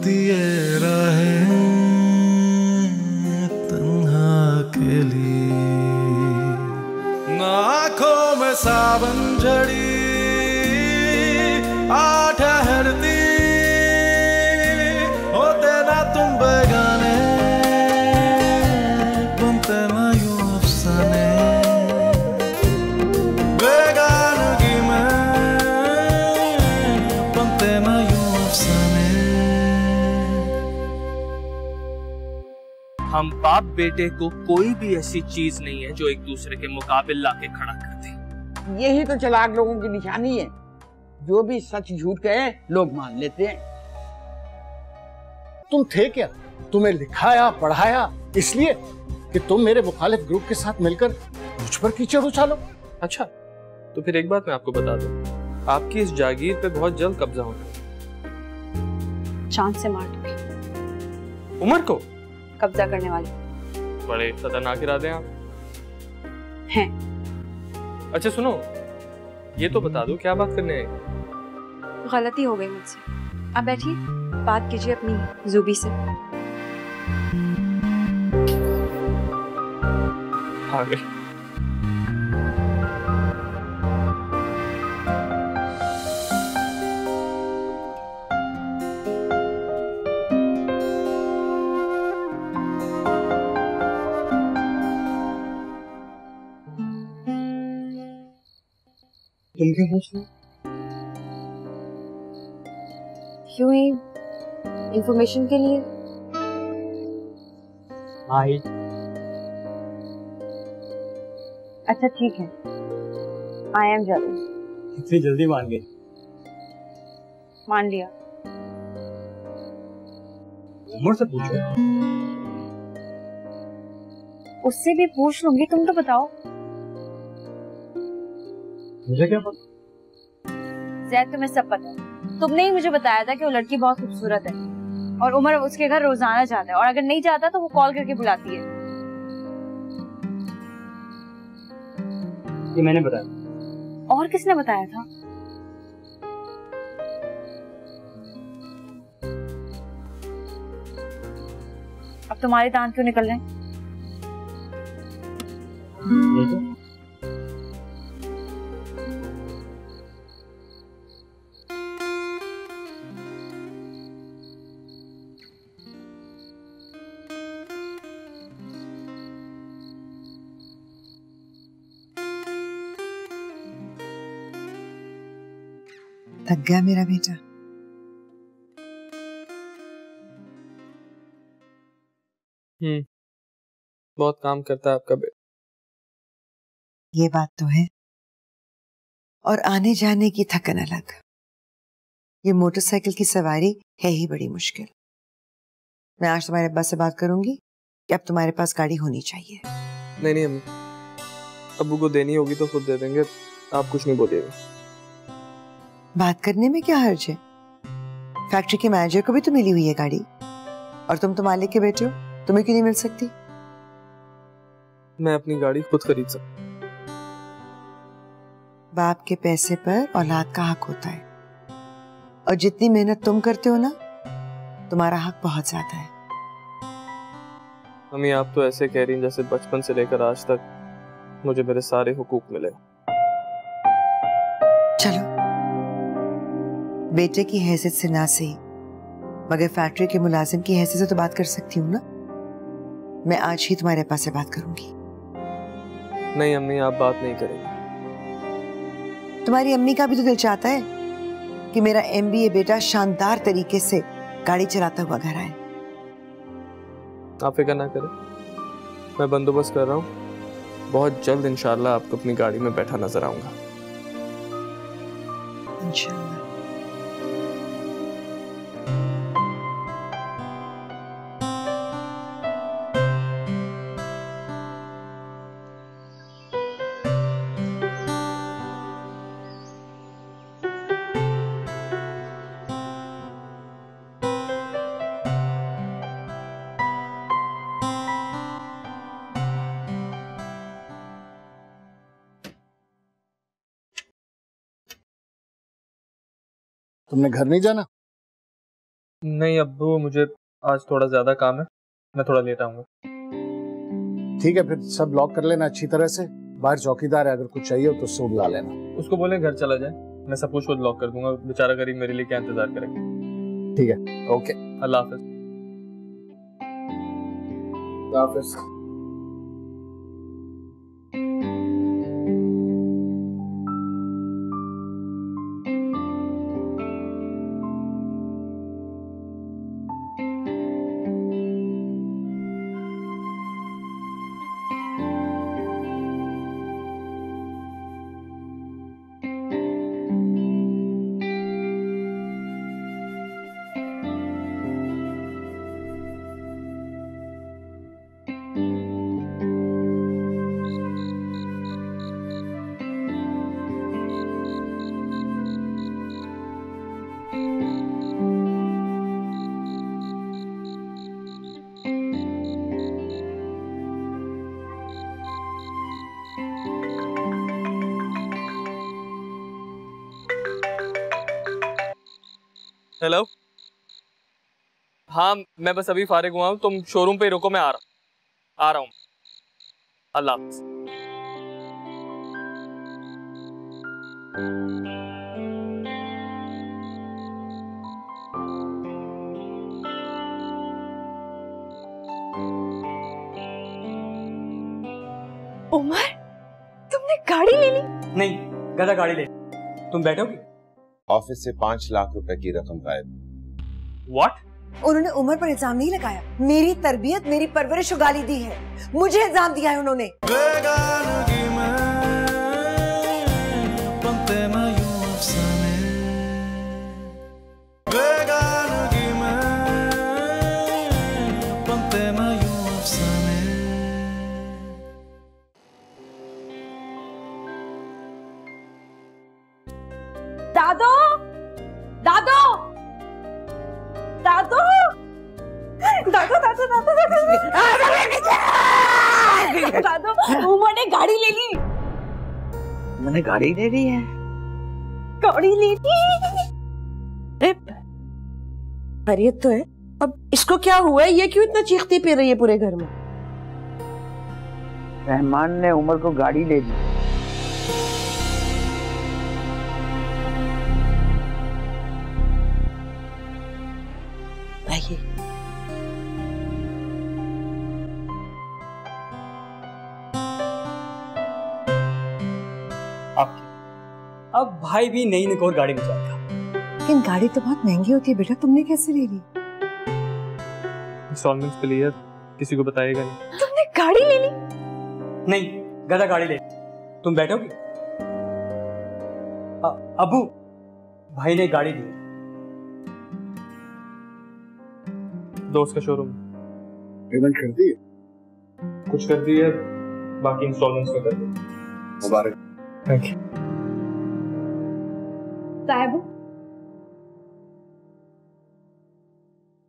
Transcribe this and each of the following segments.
दिए राहें तन्हा अकेली, आँखों में सावन झड़ी आ ठहरती, होते ना तुम बेगाने, बनते ना यूं अफसाने, बेगानगी में बनते ना यूं अफसाने। हम बाप बेटे को कोई भी ऐसी चीज नहीं है जो एक दूसरे के मुकाबिल लाके खड़ा कर दे। यही तो चालाक लोगों की निशानी है, जो भी सच झूठ कहे लोग मान लेते हैं। तुम थे क्या? तुम्हें लिखाया पढ़ाया इसलिए कि तुम मेरे मुखालिफ ग्रुप के साथ मिलकर मुझ पर कीचड़ उछालो। अच्छा, तो फिर एक बात मैं आपको बता दूं, आपकी इस जागीर पे बहुत जल्द कब्जा होगा। चांद से मार दूंगी उमर को कब्जा करने वाले। बड़े खतरनाक इरादे हैं आप। हैं। अच्छा सुनो, ये तो बता दो क्या बात करने आए? गलती हो गई मुझसे। आप बैठिए, बात कीजिए अपनी जूबी से। आ गई। तुम क्यों पूछ रहे हो? क्यों ही इंफॉर्मेशन के लिए। आई। अच्छा ठीक है, आई एम जेलस। इतनी जल्दी मान गई? मान लिया। उमर से पूछो। उससे भी पूछ लूंगी, तुम तो बताओ। मुझे क्या पता? जैद तुम्हें सब पता है। तुमने ही मुझे बताया था कि वो लड़की बहुत खूबसूरत है और उमर उसके घर रोजाना जाता है, और अगर नहीं जाता तो वो कॉल करके बुलाती है। ये मैंने बताया। और किसने बताया था? अब तुम्हारे दांत क्यों निकल रहे हैं? थक गया मेरा बेटा। बहुत काम करता है आपका बेटा। ये बात तो है, और आने जाने की थकन अलग। ये मोटरसाइकिल की सवारी है ही बड़ी मुश्किल। मैं आज तुम्हारे अब्बा से बात करूंगी कि अब तुम्हारे पास गाड़ी होनी चाहिए। नहीं नहीं अम्मी, अब्बू को देनी होगी तो खुद दे देंगे, आप कुछ नहीं बोलिएगा। बात करने में क्या हर्ज है? फैक्ट्री के मैनेजर को भी तो मिली हुई है गाड़ी, और तुम तो मालिक के बेटे हो, तुम्हें क्यों नहीं मिल सकती? मैं अपनी गाड़ी खुद खरीद सकता। बाप के पैसे पर औलाद का हक होता है, और जितनी मेहनत तुम करते हो ना, तुम्हारा हक बहुत ज्यादा है। अम्मी आप तो ऐसे कह रही हैं जैसे बचपन से लेकर आज तक मुझे मेरे सारे हुकूक मिले। चलो, बेटे की हैसियत से ना सही, मगर फैक्ट्री के मुलाजिम की हैसियत से तो बात कर सकती हूँ ना। मैं आज ही तुम्हारे पास से बात करूंगी। नहीं अम्मी, आप बात नहीं करेंगे। तुम्हारी अम्मी का भी तो दिल चाहता है कि मेरा MBA बेटा शानदार तरीके से गाड़ी चलाता हुआ घर आए। आप फिक्र ना करें, मैं बंदोबस्त कर रहा हूँ। बहुत जल्द इंशाल्लाह आपको अपनी गाड़ी में बैठा नजर आऊंगा। इंशाल्लाह। तुमने घर नहीं जाना? नहीं अब्बू, मुझे आज थोड़ा ज्यादा काम है, मैं थोड़ा लेट आऊंगा। ठीक है, फिर सब लॉक कर लेना अच्छी तरह से। बाहर चौकीदार है, अगर कुछ चाहिए हो तो उससे बुला लेना। उसको बोले घर चला जाए, मैं सब कुछ खुद लॉक कर दूंगा। बेचारा गरीब मेरे लिए क्या इंतजार करेगा। ठीक है, ओके, अल्लाह हाफिज। हाफिज। हेलो, हाँ मैं बस अभी फारिग हुआ हूँ, तुम शोरूम पे रुको, मैं आ रहा हूँ। अल्लाह हाफिज। उमर, तुमने गाड़ी ले ली? नहीं, गधा गाड़ी ले। तुम बैठोगी? ऑफिस से 5 लाख रुपए की रकम गायब। व्हाट? उन्होंने उमर पर इल्जाम नहीं लगाया। मेरी तरबियत, मेरी परवरिश को गाली दी है। मुझे इल्जाम दिया है उन्होंने। बेगानगी में बनते मैं यूं अफसाने, बेगानगी में बनते मैं यूं अफसाने। दादो, दादो, दादो, दादो, दादो, दादो, दादो, उमर ने गाड़ी ले ली। मैंने गाड़ी ले ली है। गाड़ी ले ली। खैरियत तो है। अब इसको क्या हुआ है? ये क्यों इतना चीखती पी रही है पूरे घर में? रहमान ने उमर को गाड़ी ले दी। आइए। आपकी अब भाई भी नई निकोर गाड़ी में जाएगा। लेकिन गाड़ी तो बहुत महंगी होती है बेटा, तुमने कैसे ले ली? इंस्टॉलमेंट्स पे लिया, किसी को बताएगा नहीं। तुमने गाड़ी ले ली? नहीं, गधा गाड़ी ले। तुम बैठोगी? अबू, भाई ने गाड़ी दी। दोस्त का शोरूम। पेमेंट कर दी? कुछ कर दी है, बाकी इंस्टॉलमेंट्स में कर दी। मुबारक। Thank you. साहब,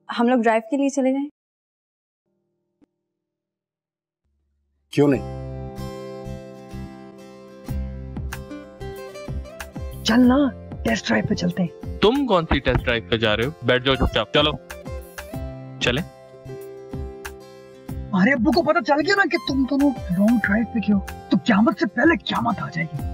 हम लोग ड्राइव के लिए चले जाएं? क्यों नहीं? चल ना, टेस्ट ड्राइव पे चलते हैं। तुम कौन सी टेस्ट ड्राइव पे जा रहे हो? बैठ जाओ चुपचाप। चलो चले। हमारे अब्बू को पता चल गया ना कि तुम दोनों लॉन्ग ड्राइव पे क्यों, तो क़यामत से पहले क़यामत आ जाएगी।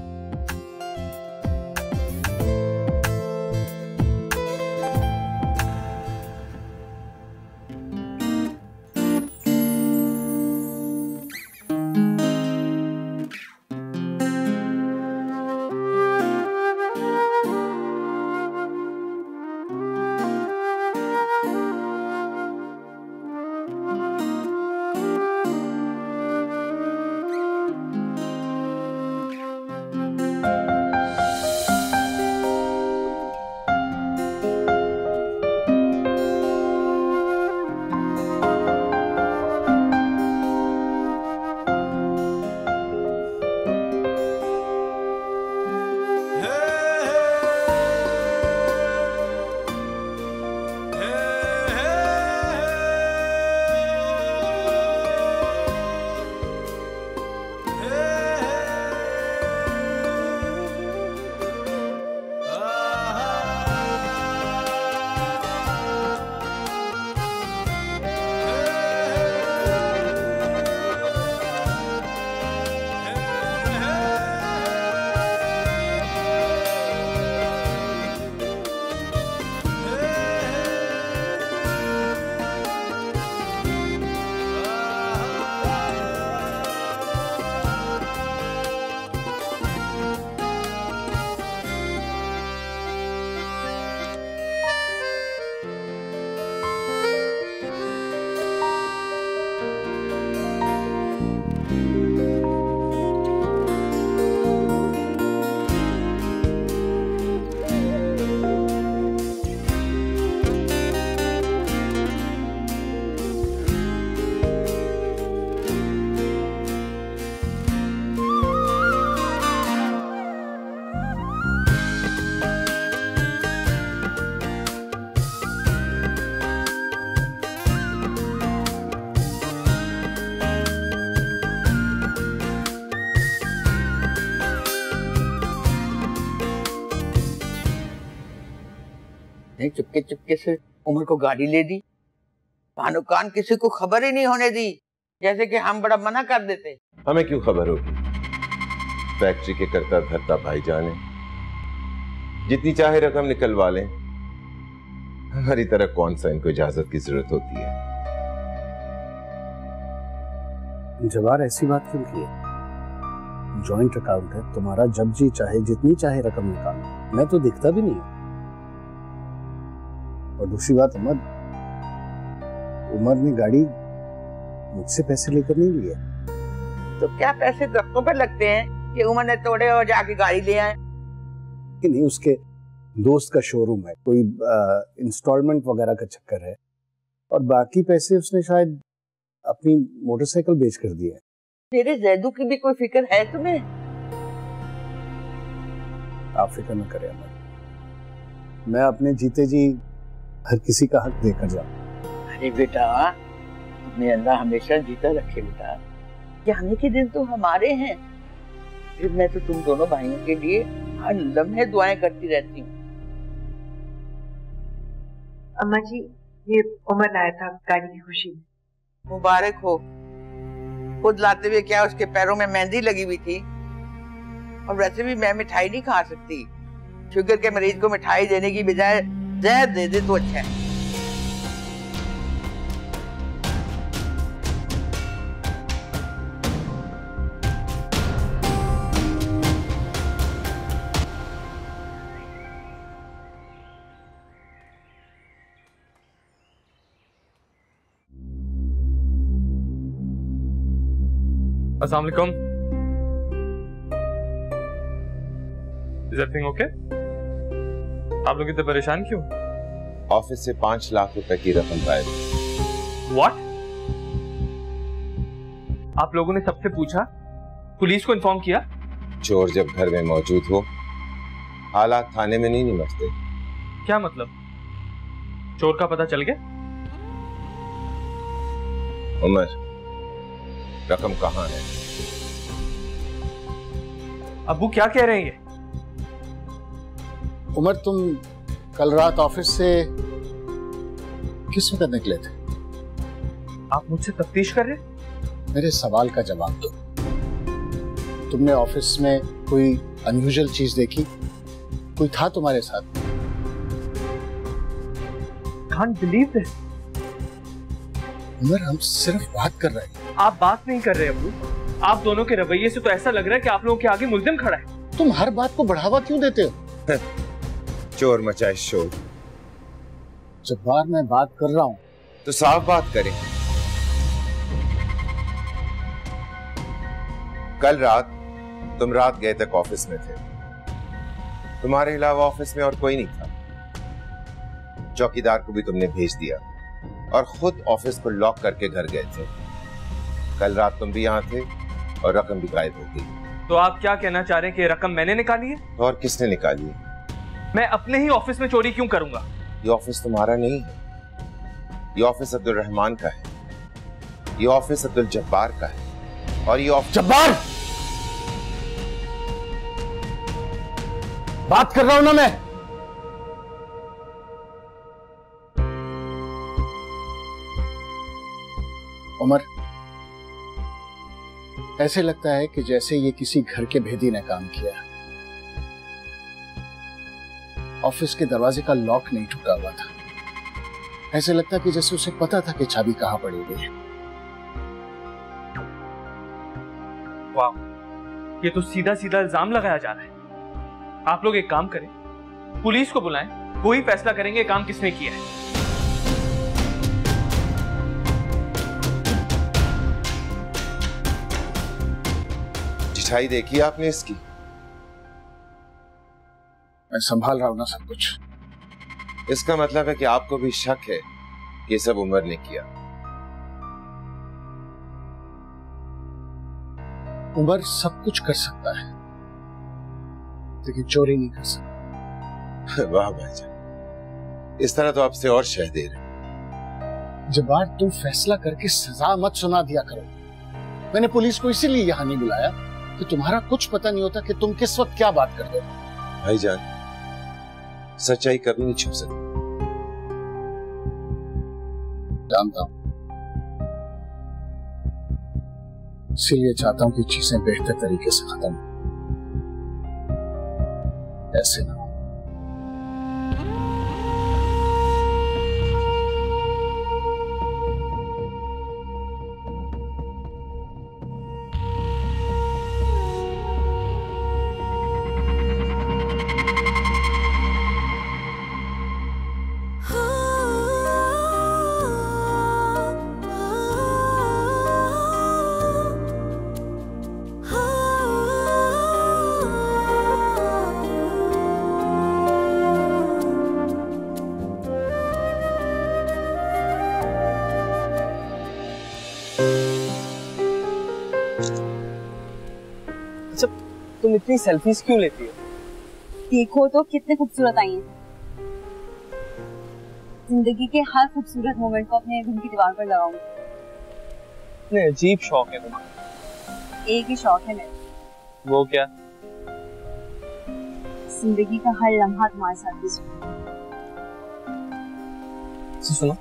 उसने चुपके चुपके से उमर को गाड़ी ले दी। कानो कान किसी को खबर ही नहीं होने दी, जैसे कि हम बड़ा मना कर देते। हमें क्यों खबर होगी? फैक्ट्री के करता धरता भाईजान है, जितनी चाहे रकम निकलवा लें। हमारी तरह कौन सा इनको इजाजत की जरूरत होती है? जवार ऐसी बात क्यों की है? जॉइंट अकाउंट है तुम्हारा, जब जी चाहे जितनी चाहे रकम निकालो, मैं तो दिखता भी नहीं। और दूसरी बात उमर ने गाड़ी मुझसे पैसे लेकर नहीं लिया। तो क्या पैसे दस्तों पे लगते हैं कि उमर ने तोड़े और जाके गाड़ी ले आए? कि नहीं, उसके दोस्त का शोरूम है, कोई इंस्टॉलमेंट वगैरह का चक्कर है, और बाकी पैसे उसने शायद अपनी मोटरसाइकिल बेच कर दिए। तेरे जैदू की भी कोई फिक्र है तुम्हें? आप फिक्र न करें अमर, मैं अपने जीते जी हर किसी का हक देकर जाऊं। अरे बेटा, तुम्हें अल्लाह हमेशा जीता रखे बेटा। जाने के दिन तो हमारे हैं, फिर मैं तो तुम दोनों भाइयों के लिए हर लम्हे दुआएं करती रहती हूँ। अम्मा जी, ये उमर लाया था गाड़ी की खुशी में। मुबारक हो। खुद लाते हुए क्या उसके पैरों में मेहंदी लगी हुई थी? और वैसे भी मैं मिठाई नहीं खा सकती। शुगर के मरीज को मिठाई देने की बजाय जहर दे दे तो अच्छा है। अस्सलाम वालेकुम। Is everything okay? आप लोग इतने परेशान क्यों? ऑफिस से 5 लाख रुपए की रकम गायब। What? आप लोगों ने सबसे पूछा? पुलिस को इन्फॉर्म किया? चोर जब घर में मौजूद हो, हालात थाने में नहीं निमटते। क्या मतलब? चोर का पता चल गया? उमर, रकम कहाँ है? अब्बू क्या कह रहे हैं ये? उमर, तुम कल रात ऑफिस से किस वक्त निकले थे? आप मुझसे तफ्तीश कर रहे? मेरे सवाल का जवाब दो। तुमने ऑफिस में कोई अनयूजुअल चीज देखी? कोई था तुम्हारे साथ? Can't believe this. उमर, हम सिर्फ बात कर रहे हैं। आप बात नहीं कर रहे अब्बू। आप दोनों के रवैये से तो ऐसा लग रहा है कि आप लोगों के आगे मुल्जिम खड़ा है। तुम हर बात को बढ़ावा क्यों देते हो? चोर मचाए शोर। जब बार मैं बात कर रहा हूं तो साफ बात करें। कल रात तुम रात गए तक ऑफिस में थे। तुम्हारे अलावा ऑफिस में और कोई नहीं था। चौकीदार को भी तुमने भेज दिया और खुद ऑफिस को लॉक करके घर गए थे। कल रात तुम भी यहाँ थे और रकम भी गायब हो गई। तो आप क्या कहना चाह रहे हैं कि रकम मैंने निकाली है? और किसने निकाली है? मैं अपने ही ऑफिस में चोरी क्यों करूंगा? ये ऑफिस तुम्हारा नहीं है, ये ऑफिस अब्दुल रहमान का है, ये ऑफिस अब्दुल जब्बार का है। और ये ऑफिस जब्बार, बात कर रहा हूं ना मैं। उमर, ऐसे लगता है कि जैसे ये किसी घर के भेदी ने काम किया। ऑफिस के दरवाजे का लॉक नहीं टूटा हुआ था। ऐसे लगता है कि जैसे उसे पता था कि चाबी कहां पड़ी हुई है। वाह, ये तो सीधा सीधा इल्जाम लगाया जा रहा है। आप लोग एक काम करें, पुलिस को बुलाएं, वही फैसला करेंगे काम किसने किया है। चिठाई देखी आपने इसकी? मैं संभाल रहा हूं ना सब कुछ। इसका मतलब है कि आपको भी शक है कि सब उमर ने किया। उमर सब कुछ कर सकता है, लेकिन चोरी नहीं कर सकता। वाह भाईजान, इस तरह तो आपसे और शह दे रहे। जब्बार, तुम फैसला करके सजा मत सुना दिया करो। मैंने पुलिस को इसीलिए यहां नहीं बुलाया कि तुम्हारा कुछ पता नहीं होता कि तुम किस वक्त क्या बात कर रहे हो। भाईजान, सच्चाई कभी नहीं छुप सकती। जानता हूँ, इसीलिए चाहता हूँ कि चीजें बेहतर तरीके से खत्म हो, ऐसे ना। तुम इतनी सेल्फीज क्यों लेती हो? देखो तो कितने खूबसूरत आई हैं। जिंदगी के हर खूबसूरत मोमेंट को अपने रूम की दीवार पर लगाऊंगी। इतने अजीब शौक है तुम्हारा। एक ही शौक है मेरा। वो क्या? जिंदगी का हर लम्हा तुम्हारे साथ गुजरे। सुनो,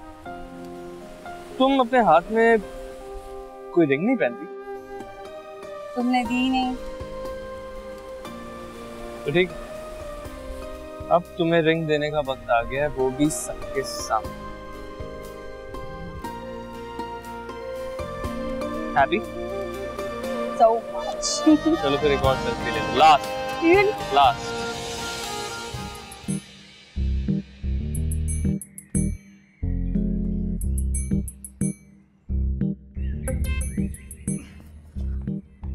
तुम अपने हाथ में कोई रिंग नहीं पहनती? तुमने दी नहीं तो ठीक, अब तुम्हें रिंग देने का वक्त आ गया है, वो भी सबके सामने। हैप्पी? So much. चलो फिर एक और सेल्फी ले लो। लास्ट।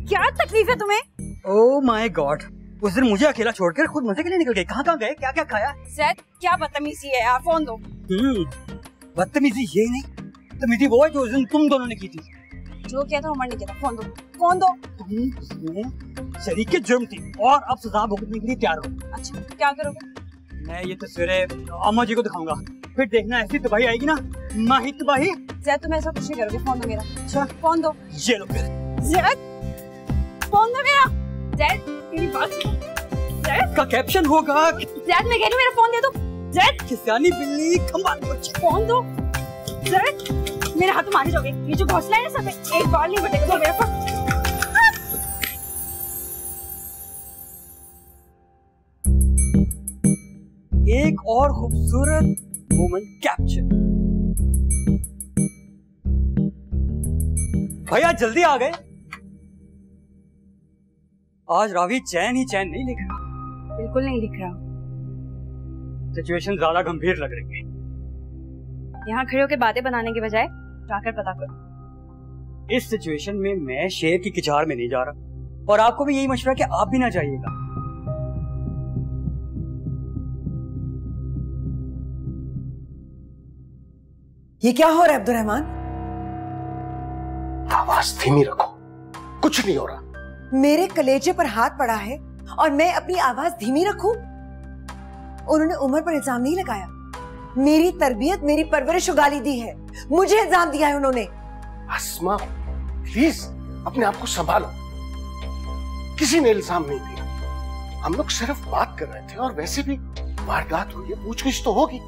क्या तकलीफ है तुम्हें? ओह माय गॉड, उस दिन मुझे अकेला छोड़कर खुद मजे के लिए निकल गए। कहाँ कहाँ गए, क्या क्या खाया? ज़ैद, क्या बदतमीजी है यार, फोन दो। बदतमीजी ये नहीं, बदतमीजी वो है जो उस दिन तुम दोनों ने की थी। जो किया था उमर ने किया था। फोन दो, फोन दो। तुम शरीक के जुर्म थी और अब सजा भुगतने के लिए तैयार हो। अच्छा, क्या करोगे? मैं ये तस्वीरें अम्मा जी को दिखाऊंगा, फिर देखना ऐसी तबाही आएगी ना, माही तबाही। ज़ैद, तुम ऐसा कुछ नहीं करोगे। फोन दो मेरा। अच्छा, फोन दो। ये लो फिर। ज़ैद, फोन दो मेरा। ज़ैद, मेरी बात सुनो। ज़ैद का कैप्शन होगा। ज़ैद, मैं कह रही हूँ मेरा फोन दे दो। ज़ैद, किसानी बिल्ली खंबा बच्चे। फोन दो। ज़ैद, मेरे हाथों मारे जाओगे। ये जो घोंसला है ना, सब में एक बार नहीं बटेगा तो मेरा फोन। एक और खूबसूरत मोमेंट कैप्चर। भैया जल्दी आ गए। आज रावी चैन ही चैन नहीं लिख रहा। बिल्कुल नहीं लिख रहा। सिचुएशन ज्यादा गंभीर लग रही है। यहाँ खड़े होकर बातें बनाने के बजाय जाकर पता करो। इस सिचुएशन में मैं शेर की किचार में नहीं जा रहा, और आपको भी यही मशवरा कि आप भी ना जाइएगा। ये क्या हो रहा है अब्दुर्रहमान? आवाज धीमी रखो, कुछ नहीं हो रहा। मेरे कलेजे पर हाथ पड़ा है और मैं अपनी आवाज धीमी रखूं? उन्होंने उमर पर इल्जाम नहीं लगाया। मेरी तरबियत, मेरी परवरिश गाली दी है। मुझे इल्जाम दिया है उन्होंने। अस्मा, प्लीज अपने आप को संभालो। किसी ने इल्जाम नहीं दिया। हम लोग सिर्फ बात कर रहे थे, और वैसे भी वारदात हुई है, पूछगिछ तो होगी।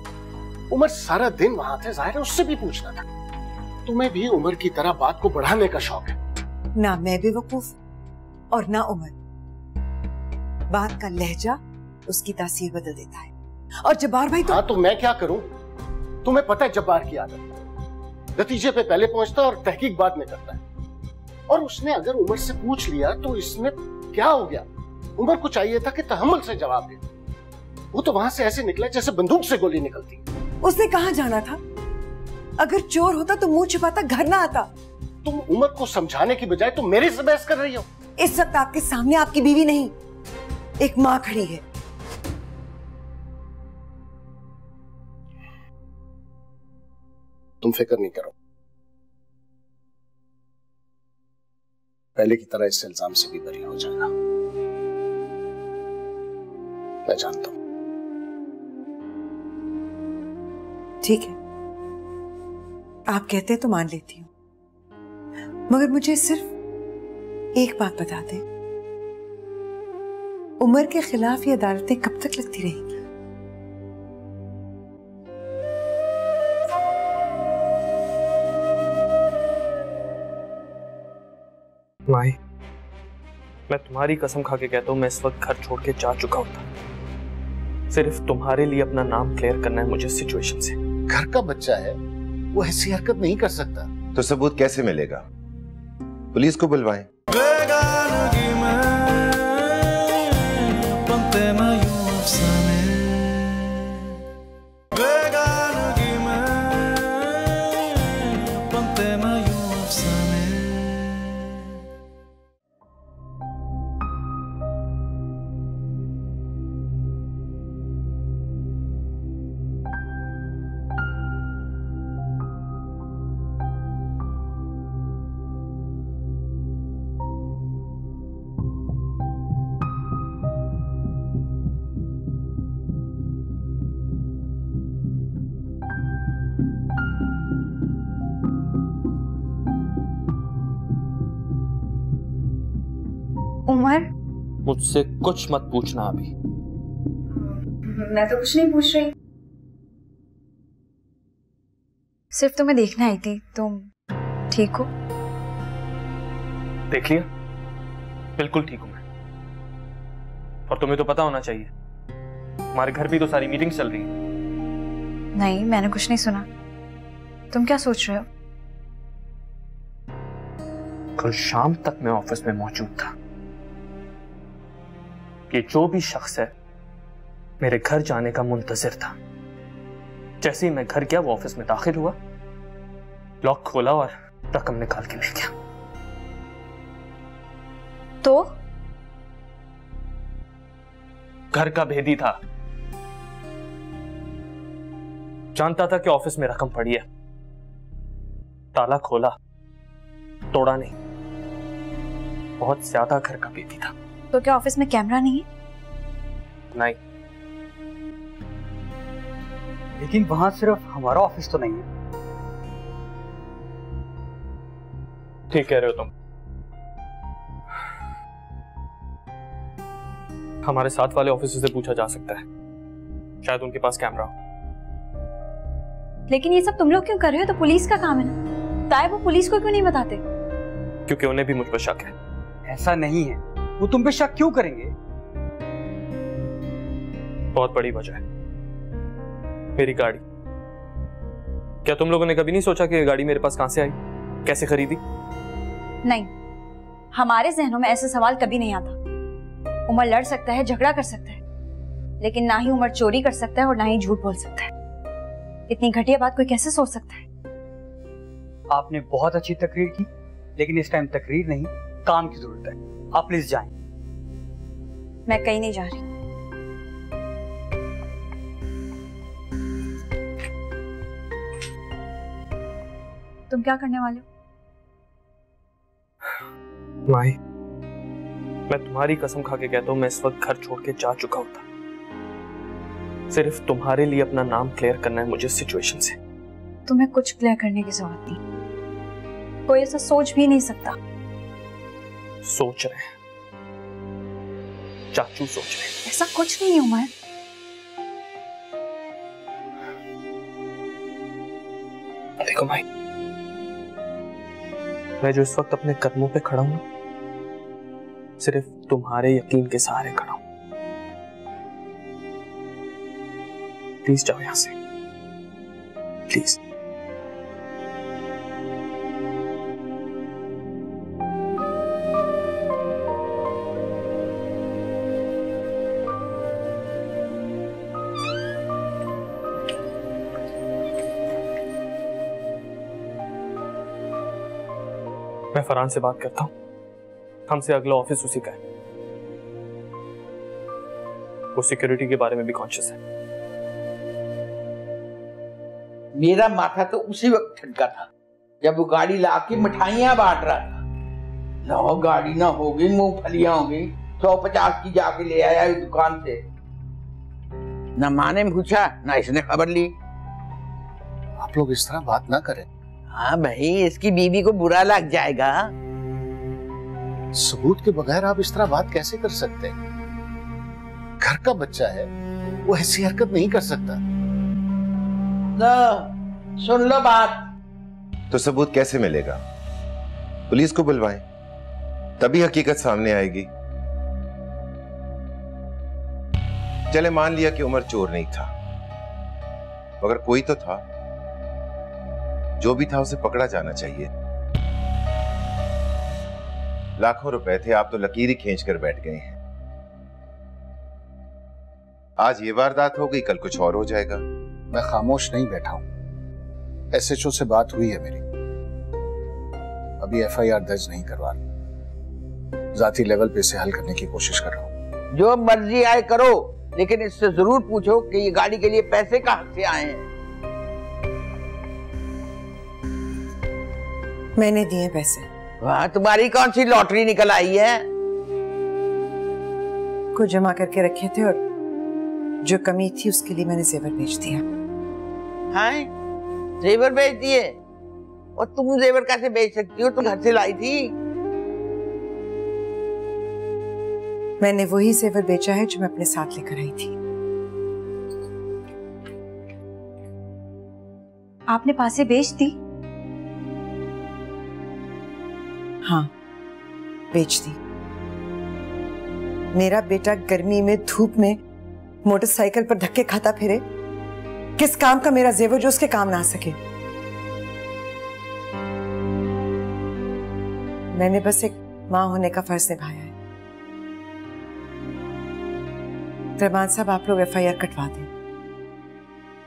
उमर सारा दिन वहां थे, जाहिर है उससे भी पूछना था। तुम्हें भी उमर की तरह बात को बढ़ाने का शौक है। ना मैं बेवकूफ और ना उमर। बात का लहजा उसकी तासीर बदल देता है। और जब्बार भाई तो हाँ, तो मैं क्या करूं? तुम्हें पता है जब्बार की आदत, नतीजे पे पहले पहुंचता है और तहकीक बाद में करता है। और उसने अगर उमर से पूछ लिया तो इसमें क्या हो गया? उमर को चाहिए था कि तहम्मुल से जवाब दे। वो तो वहां से ऐसे निकला जैसे बंदूक से गोली निकलती। उसने कहाँ जाना था? अगर चोर होता तो मुंह छिपाता घर ना आता। तुम उमर को समझाने की बजाय तुम मेरे से बहस कर रही हो। इस वक्त आपके सामने आपकी बीवी नहीं, एक माँ खड़ी है। तुम फिक्र नहीं करो, पहले की तरह इस इल्जाम से भी बरी हो जाना। मैं जानता हूं। ठीक है, आप कहते हैं तो मान लेती हूँ, मगर मुझे सिर्फ एक बात बता दें, उमर के खिलाफ ये अदालतें कब तक लगती रहेंगी? माही, मैं तुम्हारी कसम खा के कहता हूँ, मैं इस वक्त घर छोड़ के जा चुका होता। सिर्फ तुम्हारे लिए अपना नाम क्लियर करना है मुझे सिचुएशन से। घर का बच्चा है, वो ऐसी हरकत नहीं कर सकता। तो सबूत कैसे मिलेगा? पुलिस को बुलवाएं। बेगानगी में बनते मैं यूं अफसाने, बेगानगी में बनते मैं यूं अफसाने। उमर, मुझसे कुछ मत पूछना अभी। मैं तो कुछ नहीं पूछ रही, सिर्फ तुम्हें देखने आई थी। तुम ठीक हो? देख लिया, बिल्कुल ठीक हूं मैं। और तुम्हें तो पता होना चाहिए, हमारे घर भी तो सारी मीटिंग चल रही है। नहीं, मैंने कुछ नहीं सुना। तुम क्या सोच रहे हो? कल शाम तक मैं ऑफिस में मौजूद था। ये जो भी शख्स है मेरे घर जाने का मुंतजिर था। जैसे ही मैं घर गया वो ऑफिस में दाखिल हुआ, लॉक खोला और रकम निकाल के ले गया। तो घर का भेदी था, जानता था कि ऑफिस में रकम पड़ी है। ताला खोला, तोड़ा नहीं। बहुत ज्यादा घर का भेदी था। तो क्या ऑफिस में कैमरा नहीं है? नहीं। लेकिन वहां सिर्फ हमारा ऑफिस तो नहीं है। ठीक कह रहे हो तुम। हमारे साथ वाले ऑफिसर से पूछा जा सकता है, शायद उनके पास कैमरा हो। लेकिन ये सब तुम लोग क्यों कर रहे हो? तो पुलिस का काम है ना। ताए वो पुलिस को क्यों नहीं बताते? क्योंकि उन्हें भी मुझ पर शक है। ऐसा नहीं है, वो तुम पे शक क्यों करेंगे? बहुत बड़ी वजह है, मेरी गाड़ी। क्या तुम लोगों ने कभी नहीं सोचा कि ये गाड़ी मेरे पास कहां से आई, कैसे खरीदी? नहीं, हमारे जहनों में ऐसे सवाल कभी नहीं आता। उमर लड़ सकता है, झगड़ा कर सकता है, लेकिन ना ही उमर चोरी कर सकता है और ना ही झूठ बोल सकता है। इतनी घटिया बात कोई कैसे सोच सकता है? आपने बहुत अच्छी तकरीर की, लेकिन इस टाइम तकरीर नहीं, काम की जरूरत है। आप प्लीज जाएं। मैं कहीं नहीं जा रही। तुम क्या करने वाले हो? माही, मैं तुम्हारी कसम खा के कहता हूं, मैं इस वक्त घर छोड़ के जा चुका होता। सिर्फ तुम्हारे लिए अपना नाम क्लियर करना है मुझे सिचुएशन से। तुम्हें कुछ क्लियर करने की जरूरत नहीं, कोई ऐसा सोच भी नहीं सकता। सोच रहे हैं, चाचू सोच रहे हैं। ऐसा कुछ नहीं है उमर। देखो भाई, मैं जो इस वक्त अपने कदमों पे खड़ा हूं, सिर्फ तुम्हारे यकीन के सहारे खड़ा हूं। प्लीज जाओ यहां से, प्लीज। मैं फरहान से बात करता हूं, हमसे अगला ऑफिस उसी का है। वो सिक्योरिटी के बारे में भी कॉन्शियस है। मेरा माथा तो उसी वक्त ठनका था जब वो गाड़ी लाके मिठाइयां बांट रहा था। लो, गाड़ी ना होगी, मूंगफलियां होगी, 150 की जाके ले आया इस दुकान से। ना माँ ने पूछा, ना इसने खबर ली। आप लोग इस तरह बात ना करें। हाँ भाई, इसकी बीवी को बुरा लग जाएगा। सबूत के बगैर आप इस तरह बात कैसे कर सकते हैं? घर का बच्चा है, वो ऐसी हरकत नहीं कर सकता। सुन लो बात। तो सबूत कैसे मिलेगा? पुलिस को बुलवाएं। तभी हकीकत सामने आएगी। चले मान लिया कि उमर चोर नहीं था, मगर कोई तो था। जो भी था उसे पकड़ा जाना चाहिए। लाखों रुपए थे, आप तो लकीर ही खींच कर बैठ गए हैं। आज ये वारदात हो गई, कल कुछ और हो जाएगा। मैं खामोश नहीं बैठा हूं। एसएचओ से बात हुई है मेरी, अभी एफआईआर दर्ज नहीं करवा रहा। जाती लेवल पे इसे हल करने की कोशिश कर रहा हूं। जो मर्जी आए करो, लेकिन इससे जरूर पूछो कि ये गाड़ी के लिए पैसे कहां से आए हैं। मैंने दिए पैसे। वाह, तुम्हारी कौन सी लॉटरी निकल आई है? को जमा करके रखे थे और जो कमी थी उसके लिए मैंने जेवर बेच दिया। हाँ, जेवर बेच दिए? और तुम जेवर कैसे बेच सकती हो? तुम घर से लाई थी। मैंने वही जेवर बेचा है जो मैं अपने साथ लेकर आई थी। आपने पासे बेच दी? हाँ, बेच दी। मेरा बेटा गर्मी में धूप में मोटरसाइकिल पर धक्के खाता फिरे, किस काम का मेरा जेवर जो उसके काम ना आ सके। मैंने बस एक मां होने का फर्ज निभाया है। रहमान साहब, आप लोग एफआईआर कटवा दें।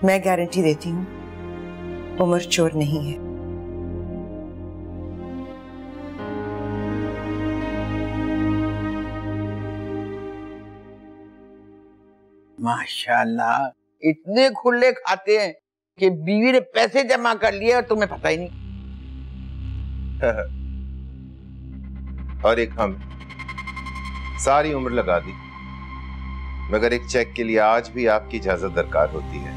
मैं गारंटी देती हूं उमर चोर नहीं है। माशाल्लाह, इतने खुले खाते हैं कि बीवी ने पैसे जमा कर लिए और तुम्हें पता ही नहीं। और एक हम सारी उम्र लगा दी, मगर एक चेक के लिए आज भी आपकी इजाजत दरकार होती है।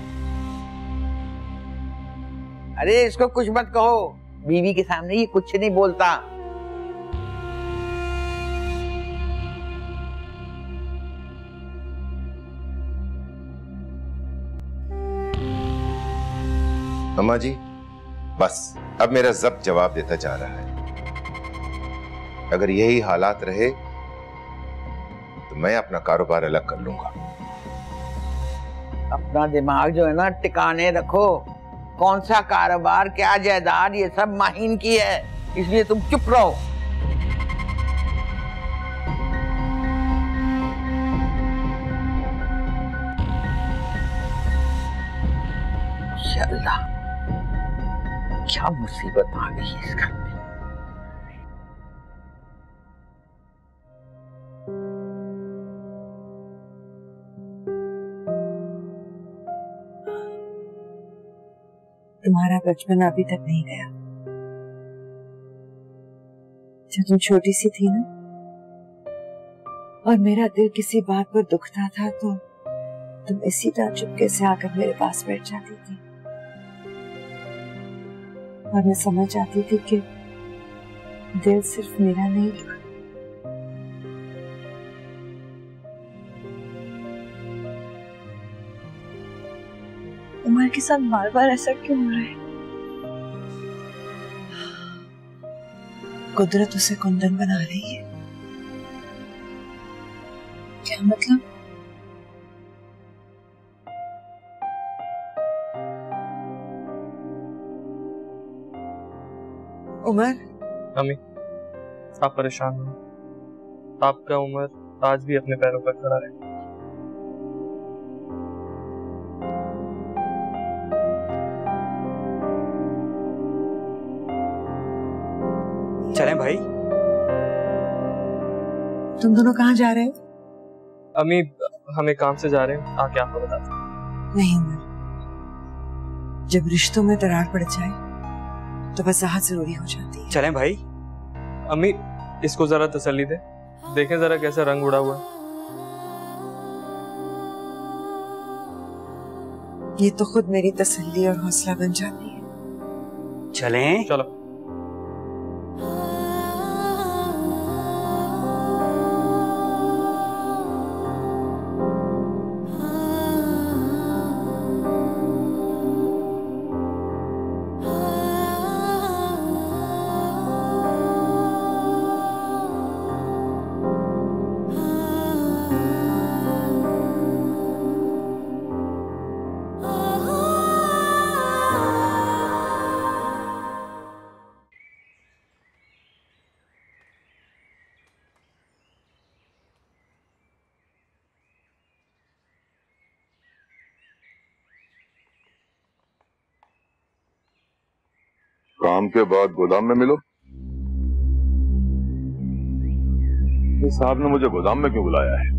अरे इसको कुछ मत कहो, बीवी के सामने ये कुछ नहीं बोलता। अम्मा जी, बस अब मेरा जब्त जवाब देता जा रहा है। अगर यही हालात रहे तो मैं अपना कारोबार अलग कर लूंगा। अपना दिमाग जो है ना टिकाने रखो। कौन सा कारोबार, क्या जायदाद, ये सब माहिन की है, इसलिए तुम चुप रहो। अल्लाह, क्या मुसीबत आ गई है इस घर में। तुम्हारा बचपन अभी तक नहीं गया। जब तुम छोटी सी थी ना और मेरा दिल किसी बात पर दुखता था तो तुम इसी तरह चुपके से आकर मेरे पास बैठ जाती थी और मैं समझ जाती थी कि दिल सिर्फ मेरा नहीं दुखा। उमर के साथ बार बार ऐसा क्यों हो रहा है? कुदरत उसे कुंदन बना रही है। क्या मतलब? उमर, अम्मी, आप परेशान हो। आपका उमर आज भी अपने पैरों पर खड़ा रहे। चलें भाई। तुम दोनों कहाँ जा रहे हो? अम्मी, हमें काम से जा रहे हैं, आके आपको बताते हैं। नहीं उमर, जब रिश्तों में दरार पड़ जाए तो वजाहत जरूरी हो जाती है। चलें भाई। अम्मी, इसको जरा तसल्ली दे, देखें जरा कैसा रंग उड़ा हुआ है। ये तो खुद मेरी तसल्ली और हौसला बन जाती है। चलें। चलो। काम के बाद गोदाम में मिलो। साहब ने मुझे गोदाम में क्यों बुलाया है?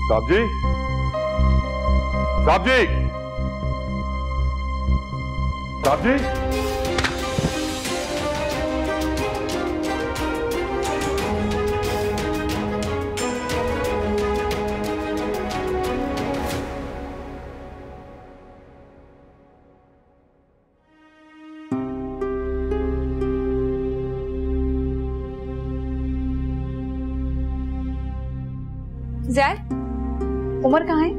साहब जी, साहब जी, साहब जी, ज़ैद, उमर कहाँ है?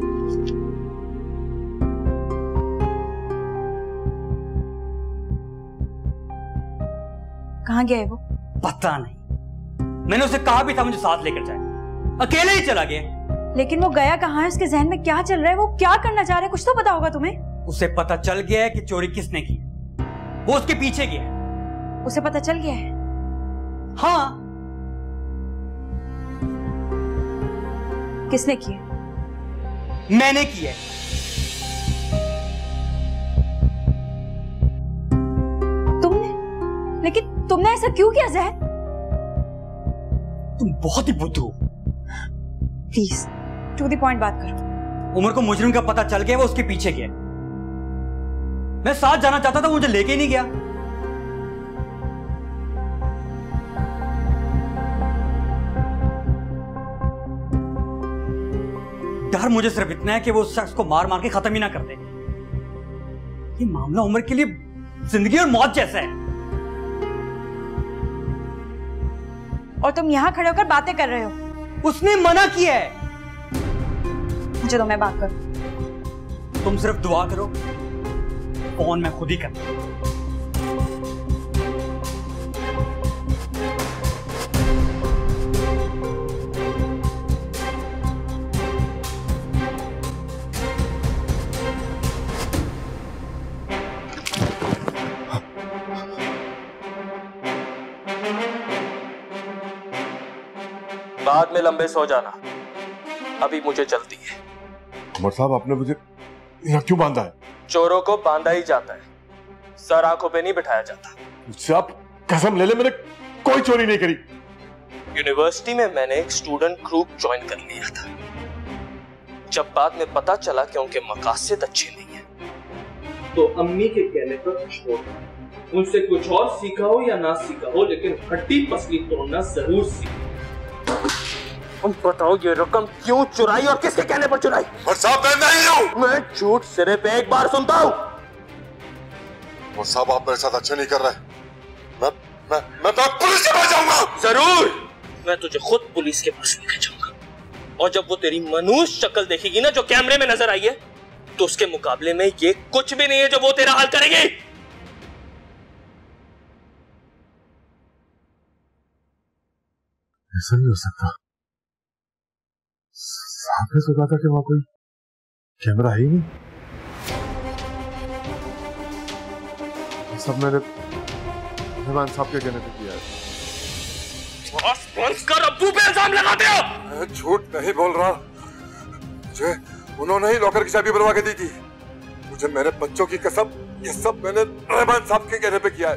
कहाँ गया है वो? पता नहीं, मैंने उसे कहा भी था मुझे साथ लेकर जाए, अकेले ही चला गया। लेकिन वो गया कहाँ है? उसके जहन में क्या चल रहा है? वो क्या करना चाह रहा है? कुछ तो पता होगा तुम्हें। उसे पता चल गया है कि चोरी किसने की, वो उसके पीछे गया है। उसे पता चल गया है? हाँ। किसने की है? मैंने की है। तुमने? लेकिन तुमने ऐसा क्यों किया ज़ैद? तुम बहुत ही बुद्धू हो। प्लीज टू द पॉइंट बात करो। उमर को मुजरिम का पता चल गया, वो उसके पीछे गया। मैं साथ जाना चाहता था, मुझे लेके ही नहीं गया। डर मुझे सिर्फ इतना है कि वो उस शख्स को मार मार के खत्म ही ना कर दे। ये मामला उमर के लिए जिंदगी और मौत जैसा है। और तुम यहां खड़े होकर बातें कर रहे हो। उसने मना किया है। मुझे तो मैं बात करूं। तुम सिर्फ दुआ करो, फोन मैं खुद ही करता। बाद में लंबे सो जाना, अभी मुझे जल्दी है। उमर साहब, आपने मुझे यहाँ क्यों बांधा है? चोरों को बांधा ही जाता है, सर आंखों पे नहीं बिठाया जाता। मुझसे आप कसम ले ले, मैंने कोई चोरी नहीं करी। यूनिवर्सिटी में मैंने एक स्टूडेंट ग्रुप ज्वाइन कर लिया था। जब बाद में पता चला कि उनके मकासद अच्छे नहीं है, तो अम्मी के कहने पर छोड़ उनसे कुछ और सीखा हो या ना सीखा हो, लेकिन हड्डी पसली तोड़ना जरूर सीखा। तुम बताओ ये रकम क्यों चुराई और किसके कहने पर चुराई? और साहब, मैं नहीं हूं। मैं झूठ सिरे पे एक बार सुनता हूं। और साहब, आप मेरे साथ अच्छा नहीं कर रहे। मैं तो पुलिस के पास जाऊंगा। जरूर, मैं तुझे खुद पुलिस के पास लेकर जाऊंगा। और जब वो तेरी मनूस शक्ल देखेगी ना, जो कैमरे में नजर आई है, तो उसके मुकाबले में ये कुछ भी नहीं है जो वो तेरा हाल करेगी। ऐसा नहीं हो सकता। साहब ने तो कहा था कि वहां कोई कैमरा है ही नहीं। ये सब मैंने रहमान साहब के कहने पे किया है। बंद कर, अब्बू पे इल्जाम लगाते हो। मैं झूठ नहीं बोल रहा। मुझे उन्होंने ही लॉकर की चाबी बनवा के दी थी। मुझे मेरे बच्चों की कसम, ये सब मैंने रहमान साहब के कहने पे किया है।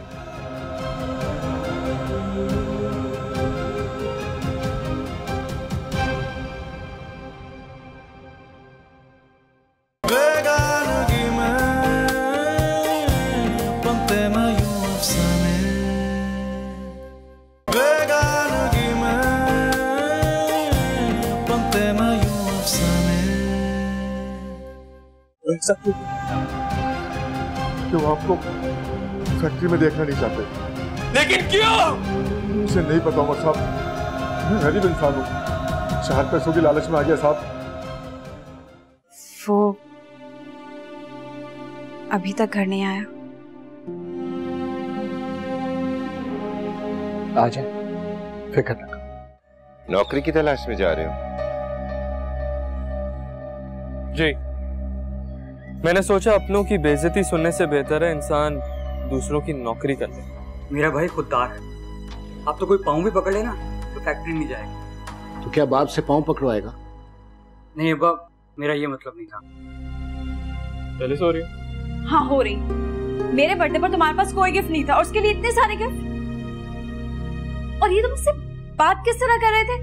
बेगानगी में बनते मैं यूं अफसाने, बेगानगी में बनते मैं यूं अफसाने। ऐसा क्यों आपको फैक्ट्री में देखना नहीं चाहते? लेकिन क्यों? मुझे नहीं पता उमर साहब, मैं गरीब इंसान हूँ, चार पैसों की लालच में आ गया साहब। वो अभी तक घर नहीं आया। आ जाए, फिक्र न करो, नौकरी की तलाश में जा रहे हो? जी, मैंने सोचा अपनों की बेइज्जती सुनने से बेहतर है इंसान दूसरों की नौकरी कर ले। मेरा भाई खुददार है, आप तो कोई पाँव भी पकड़ लेना तो फैक्ट्री नहीं जाएगा। तो क्या बाप से पाँव पकड़वाएगा? नहीं अब्बा, मेरा ये मतलब नहीं था। पहले सो रही? हाँ हो रही। मेरे बर्थडे पर तुम्हारे पास कोई गिफ्ट नहीं था और उसके लिए इतने सारे गिफ्ट। और ये तुम मुझसे बात किस तरह कर रहे थे?